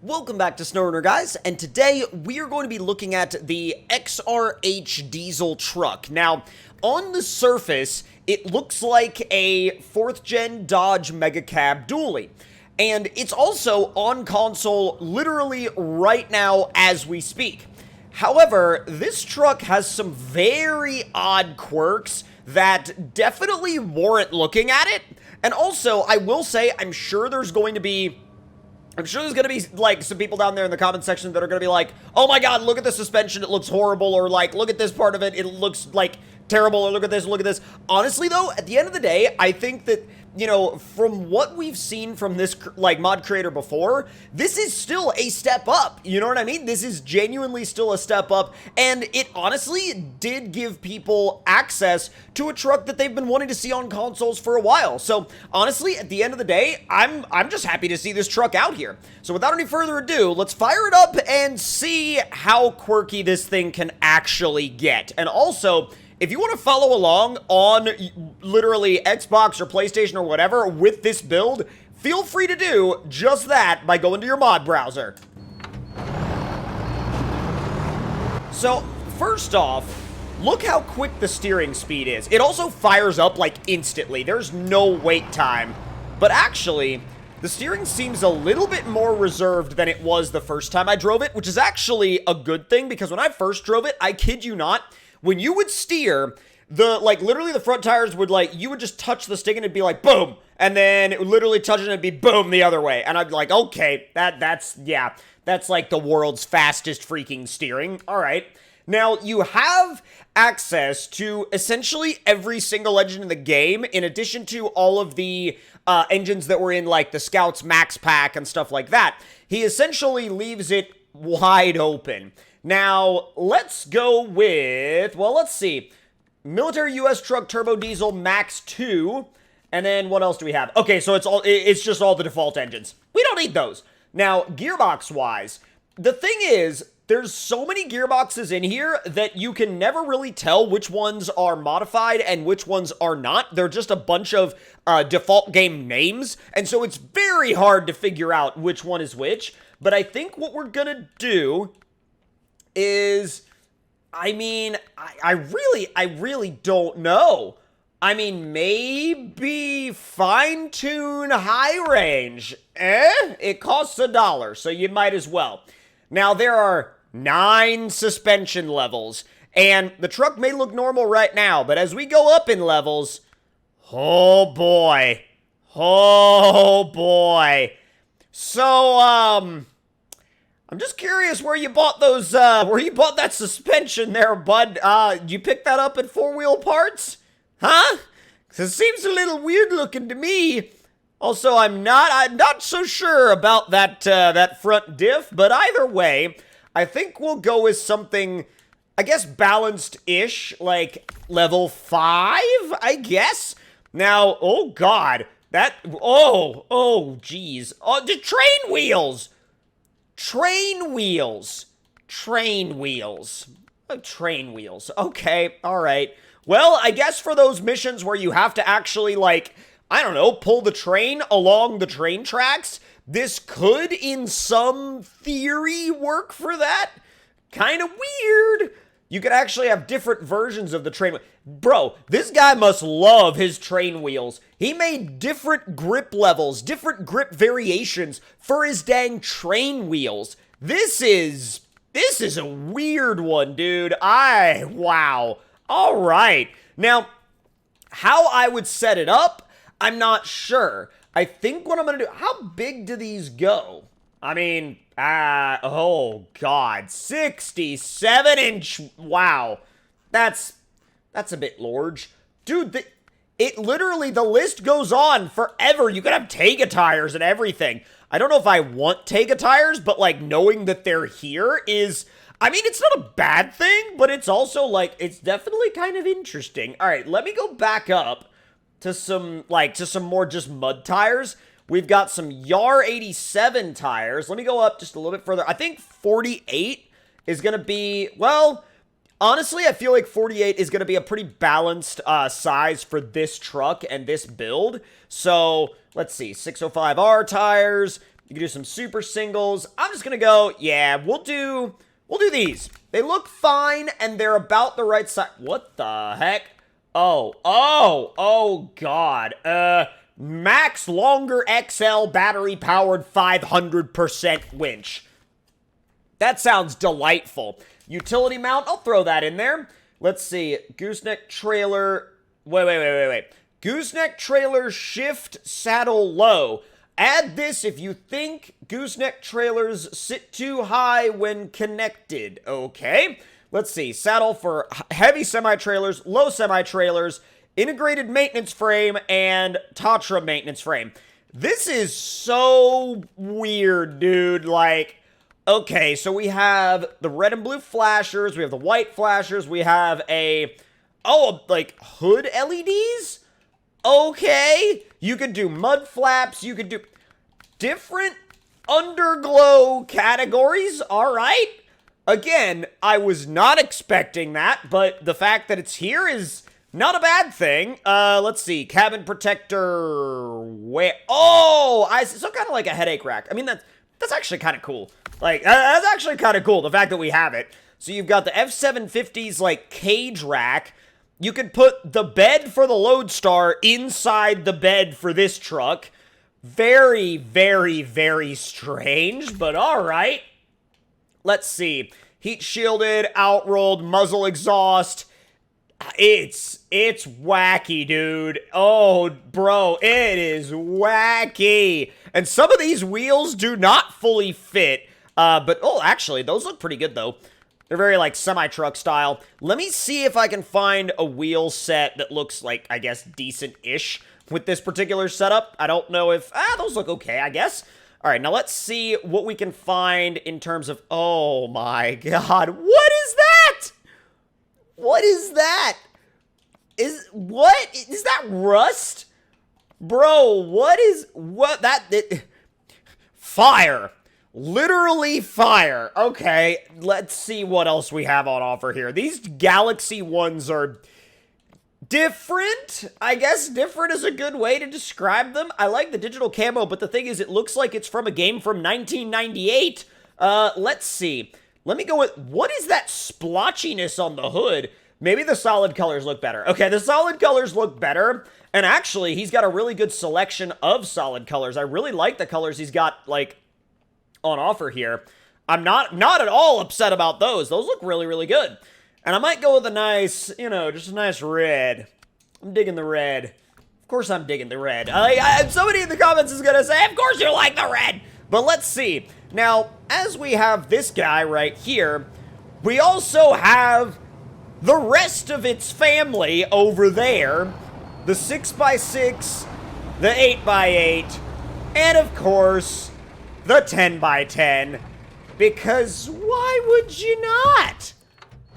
Welcome back to SnowRunner, guys, and today we are going to be looking at the XRH diesel truck. Now, on the surface, it looks like a 4th gen Dodge Mega Cab dually, and it's also on console literally right now as we speak. However, this truck has some very odd quirks that definitely warrant looking at it, and also, I will say, I'm sure there's going to be, like, some people down there in the comment section that are going to be like, oh my god, look at the suspension, it looks horrible, or like, look at this part of it, it looks, like, terrible, or look at this, look at this. Honestly, though, at the end of the day, I think that, you know, from what we've seen from this, like, mod creator before, this is still a step up, you know what I mean? This is genuinely still a step up, and it honestly did give people access to a truck that they've been wanting to see on consoles for a while. So, honestly, at the end of the day, I'm just happy to see this truck out here. So, without any further ado, let's fire it up and see how quirky this thing can actually get. And also, if you want to follow along on literally Xbox or PlayStation or whatever with this build, feel free to do just that by going to your mod browser. So, first off, look how quick the steering speed is. It also fires up like instantly. There's no wait time. But actually, the steering seems a little bit more reserved than it was the first time I drove it, which is actually a good thing because when I first drove it, I kid you not, when you would steer, literally the front tires would, you would just touch the stick and it'd be like, boom! And then it would literally touch it and it'd be boom the other way. And I'd be like, okay, that's like the world's fastest freaking steering. Alright. Now, you have access to essentially every single engine in the game, in addition to all of the engines that were in, like, the Scouts Max Pack and stuff like that. He essentially leaves it wide open. Now, let's go with, well, let's see. Military US Truck Turbo Diesel Max 2. And then what else do we have? Okay, so it's just all the default engines. We don't need those. Now, gearbox-wise, the thing is, there's so many gearboxes in here that you can never really tell which ones are modified and which ones are not. They're just a bunch of default game names, and so it's very hard to figure out which one is which. But I think what we're gonna do is, I mean, I really don't know. I mean, maybe fine-tune high range. It costs $1, so you might as well. Now, there are 9 suspension levels, and the truck may look normal right now, but as we go up in levels, oh boy. Oh boy. So, I'm just curious where you bought those, where you bought that suspension there, bud. You picked that up at 4-Wheel Parts? Huh? 'Cause it seems a little weird looking to me. Also, I'm not so sure about that front diff, but either way, I think we'll go with something, I guess, balanced-ish, like level 5, I guess? Now, oh god, geez. Oh, the train wheels! Train wheels. Train wheels. Train wheels. Okay, alright. Well, I guess for those missions where you have to actually, like, I don't know, pull the train along the train tracks, this could, in some theory, work for that. Kind of weird. You could actually have different versions of the train. Bro, this guy must love his train wheels. He made different grip levels, different grip variations for his dang train wheels. This is a weird one, dude. Wow. All right. Now, how I would set it up, I'm not sure. I think what I'm going to do, how big do these go? I mean, oh god, 67-inch, wow. That's a bit large. Dude, it literally, the list goes on forever. You could have Tega tires and everything. I don't know if I want Tega tires, but, like, knowing that they're here is, I mean, it's not a bad thing, but it's also, like, it's definitely kind of interesting. All right, let me go back up to some more just mud tires. We've got some YAR 87 tires. Let me go up just a little bit further. I think 48 is going to be, well, honestly, I feel like 48 is going to be a pretty balanced size for this truck and this build. So, let's see, 605R tires, You can do some super singles. I'm just gonna go, yeah, we'll do these. They look fine, and they're about the right size. What the heck? Oh, God. Max Longer XL battery-powered 500% winch. That sounds delightful. Utility mount, I'll throw that in there. Let's see, gooseneck trailer. Wait. Gooseneck trailer shift saddle low. Add this if you think gooseneck trailers sit too high when connected. Okay. Let's see. Saddle for heavy semi-trailers, low semi-trailers, integrated maintenance frame, and Tatra maintenance frame. This is so weird, dude. Like, okay, so we have the red and blue flashers, we have the white flashers, we have like, hood LEDs? Okay, you could do mud flaps, you could do different underglow categories, alright. Again, I was not expecting that, but the fact that it's here is not a bad thing. Let's see, cabin protector, where, so kind of like a headache rack. I mean, that's actually kind of cool. Like, that's actually kind of cool, the fact that we have it. So you've got the F-750's, like, cage rack. You could put the bed for the Lodestar inside the bed for this truck. Very, very, very strange, but alright. Let's see. Heat shielded, outrolled, muzzle exhaust. It's wacky, dude. Oh, bro, it is wacky. And some of these wheels do not fully fit. But, actually, those look pretty good, though. They're very, like, semi-truck style. Let me see if I can find a wheel set that looks like, I guess, decent-ish with this particular setup. I don't know if... those look okay, I guess. All right, now let's see what we can find in terms of... Oh, my God. What is that? What is that? Is that rust? Bro, fire. Literally fire. Okay, let's see what else we have on offer here. These Galaxy ones are different. I guess different is a good way to describe them. I like the digital camo, but the thing is, it looks like it's from a game from 1998. Let's see. Let me go with, what is that splotchiness on the hood? Maybe the solid colors look better. Okay, the solid colors look better. And actually, he's got a really good selection of solid colors. I really like the colors he's got, like, on offer here. I'm not at all upset about those. Those look really, really good. And I might go with a nice, just a nice red. I'm digging the red. Of course I'm digging the red. Somebody in the comments is going to say, of course you like the red. But let's see. Now, as we have this guy right here, we also have the rest of its family over there. The 6x6, the 8x8, and of course, the 10x10. Because why would you not?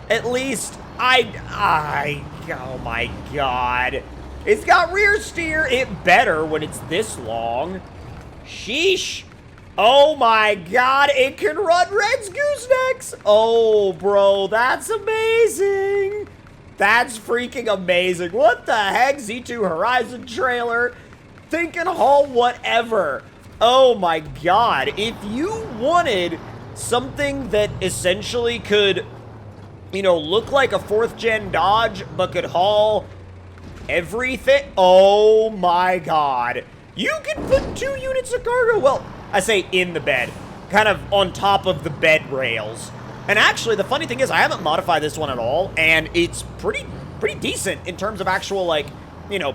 At least, oh my God. It's got rear steer. It better when it's this long. Sheesh. Oh my God, it can run Red's goosenecks. Oh, bro, that's amazing. That's freaking amazing. What the heck? Z2 Horizon trailer. Think and haul whatever. Oh my God. If you wanted something that essentially could, look like a 4th gen Dodge, but could haul everything. Oh my God. You can put 2 units of cargo. Well, I say in the bed, kind of on top of the bed rails. And actually, the funny thing is, I haven't modified this one at all, and it's pretty decent in terms of actual, like,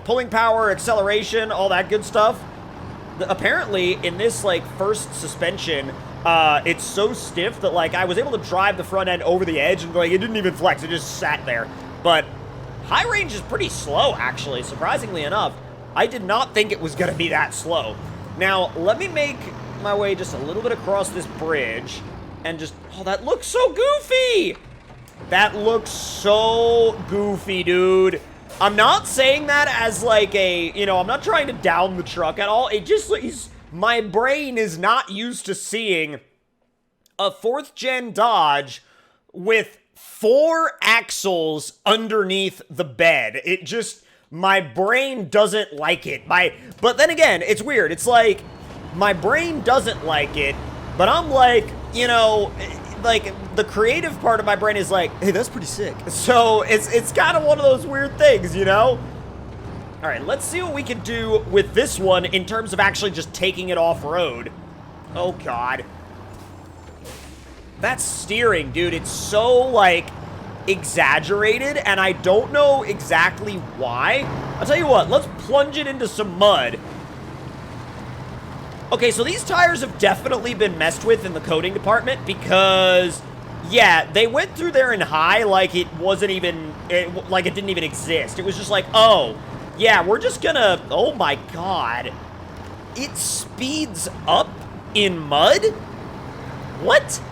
pulling power, acceleration, all that good stuff. Apparently, in this, like, first suspension, it's so stiff that, like, I was able to drive the front end over the edge, and, like, it didn't even flex. It just sat there. But high range is pretty slow, actually, surprisingly enough. I did not think it was going to be that slow. Now, let me make my way just a little bit across this bridge and just, oh, that looks so goofy. That looks so goofy, dude. I'm not saying that as like a, I'm not trying to down the truck at all. It just, my brain is not used to seeing a 4th gen Dodge with 4 axles underneath the bed. It just, my brain doesn't like it. But then again, it's weird. It's like, my brain doesn't like it, but I'm like, you know, like, the creative part of my brain is like, hey, that's pretty sick. So it's kind of one of those weird things, you know? All right, let's see what we can do with this one in terms of actually just taking it off-road. Oh, God. That steering, dude, it's so, like, exaggerated, and I don't know exactly why. I'll tell you what, let's plunge it into some mud. Okay, so these tires have definitely been messed with in the coating department because, yeah, they went through there in high like it wasn't even, like it didn't even exist. It was just like, oh, yeah, we're just gonna, oh my God. It speeds up in mud? What?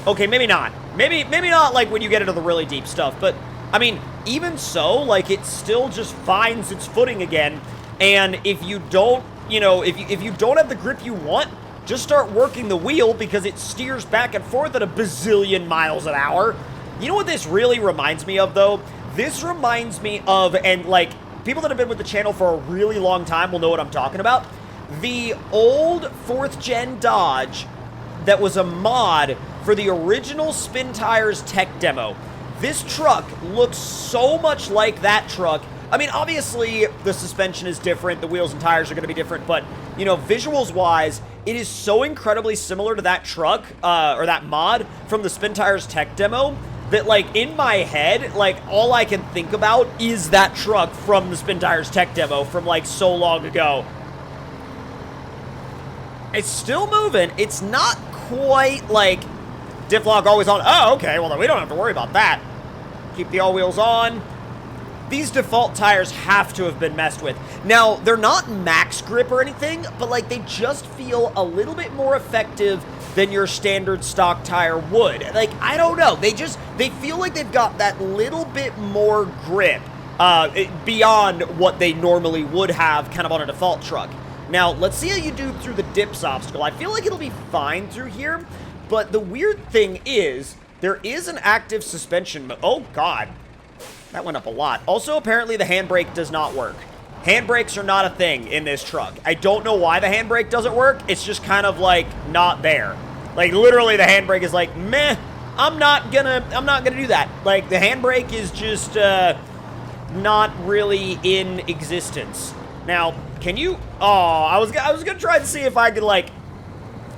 Okay, maybe not. Maybe not like when you get into the really deep stuff, but, I mean, even so, like, it still just finds its footing again, and if you don't, you know, if you don't have the grip you want, just start working the wheel because it steers back and forth at a bazillion miles an hour. You know what this really reminds me of, though? This reminds me of, and, like, people that have been with the channel for a really long time will know what I'm talking about. The old 4th gen Dodge that was a mod for the original Spin Tires tech demo. This truck looks so much like that truck. I mean, obviously, the suspension is different, the wheels and tires are going to be different, but, you know, visuals-wise, it is so incredibly similar to that truck, or that mod from the Spin Tires tech demo, that, like, in my head, like, all I can think about is that truck from the Spin Tires tech demo from, like, so long ago. It's still moving. It's not quite, like, diff lock always on. Oh, okay, well, then we don't have to worry about that. Keep the all-wheels on. These default tires have to have been messed with. Now, they're not max grip or anything, but, like, they just feel a little bit more effective than your standard stock tire would. Like, I don't know. They feel like they've got that little bit more grip beyond what they normally would have kind of on a default truck. Now, let's see how you do through the dips obstacle. I feel like it'll be fine through here, but the weird thing is, there is an active suspension mode. Oh, God. That went up a lot. Also, apparently, the handbrake does not work. Handbrakes are not a thing in this truck. I don't know why the handbrake doesn't work. It's just kind of, like, not there. Like, literally, the handbrake is like, meh, I'm not gonna do that. Like, the handbrake is just, not really in existence. Now, can you... Oh, I was gonna try to see if I could, like,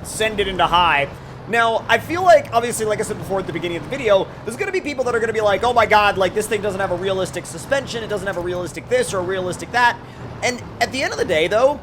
send it into high. Now, I feel like, obviously, like I said before at the beginning of the video, there's going to be people that are going to be like, oh my God, like, this thing doesn't have a realistic suspension, it doesn't have a realistic this or a realistic that. And at the end of the day, though,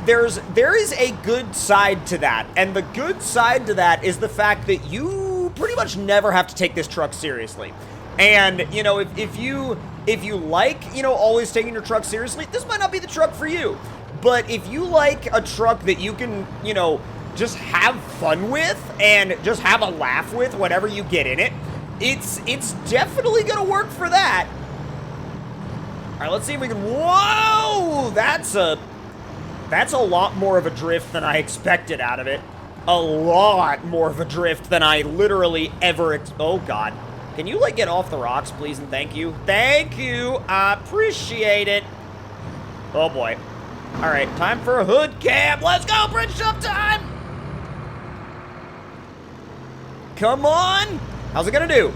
there is a good side to that. And the good side to that is the fact that you pretty much never have to take this truck seriously. And, you know, if you like, you know, always taking your truck seriously, this might not be the truck for you. But if you like a truck that you can, you know, just have fun with and just have a laugh with whatever you get in it, it's definitely gonna work for that. All right, let's see if we can... Whoa! That's a lot more of a drift than I expected out of it. A lot more of a drift than I literally ever... Oh, God. Can you, like, get off the rocks, please, and thank you? Thank you! I appreciate it. Oh, boy. All right, time for a hood cam. Let's go, bridge jump time! Come on! How's it gonna do?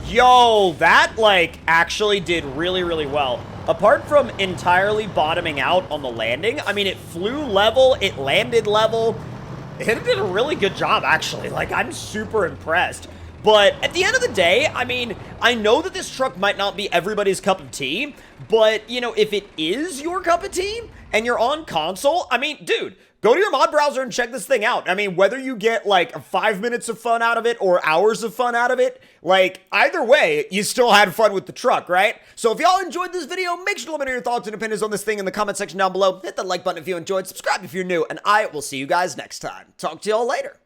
Yo, that, like, actually did really, really well. Apart from entirely bottoming out on the landing, I mean, it flew level, it landed level. It did a really good job, actually. Like, I'm super impressed. But at the end of the day, I mean, I know that this truck might not be everybody's cup of tea, but, you know, if it is your cup of tea and you're on console, I mean, dude, go to your mod browser and check this thing out. I mean, whether you get, like, 5 minutes of fun out of it or hours of fun out of it, like, either way, you still had fun with the truck, right? So if y'all enjoyed this video, make sure to let me know your thoughts and opinions on this thing in the comment section down below. Hit the like button if you enjoyed, subscribe if you're new, and I will see you guys next time. Talk to y'all later.